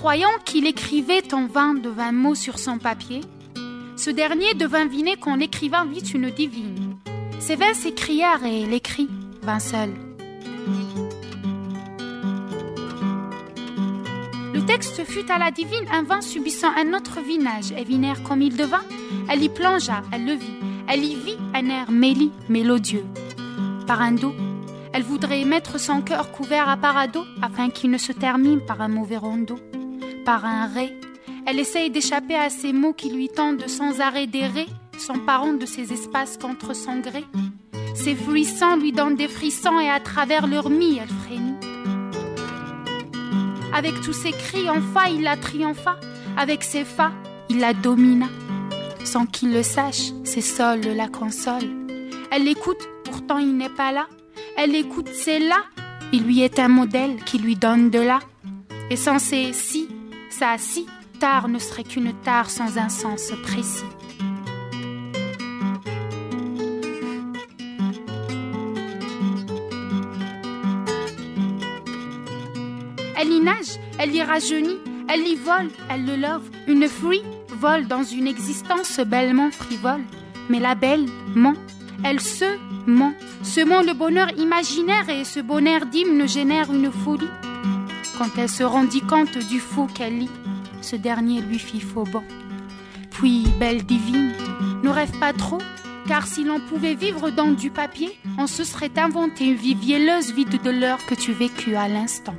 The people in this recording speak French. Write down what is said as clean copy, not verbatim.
Croyant qu'il écrivait en vain de 20 mots sur son papier, ce dernier devint viné quand l'écrivain vit une divine. Ces 20 s'écrièrent et l'écrit vint seul. Le texte fut à la divine un vin subissant un autre vinage, et vinaire comme il devint, elle y plongea, elle le vit, elle y vit un air mêli, mélodieux. Par un do, elle voudrait mettre son cœur couvert à parado, afin qu'il ne se termine par un mauvais rondo. Par un ré, elle essaye d'échapper à ces mots qui lui tendent sans arrêt d'errer, s'emparant de ces espaces contre son gré. Ces fruissants lui donnent des frissons et à travers leur mie, elle frémit. Avec tous ses cris en fa, il la triompha. Avec ses fa, il la domina. Sans qu'il le sache, ses sols la consolent. Elle l'écoute, pourtant il n'est pas là. Elle écoute, c'est là. Il lui est un modèle qui lui donne de là. Et sans ces si, sa si, tare ne serait qu'une tare sans un sens précis. Elle y nage, elle y rajeunit, elle y vole, elle le love. Une fruit vole dans une existence bellement frivole. Mais la belle ment, elle se ment. Semant le bonheur imaginaire et ce bonheur d'hymne génère une folie. Quand elle se rendit compte du faux qu'elle lit, ce dernier lui fit faux bon. Puis, belle divine, ne rêve pas trop, car si l'on pouvait vivre dans du papier, on se serait inventé une vie vielleuse vide de l'heure que tu vécus à l'instant.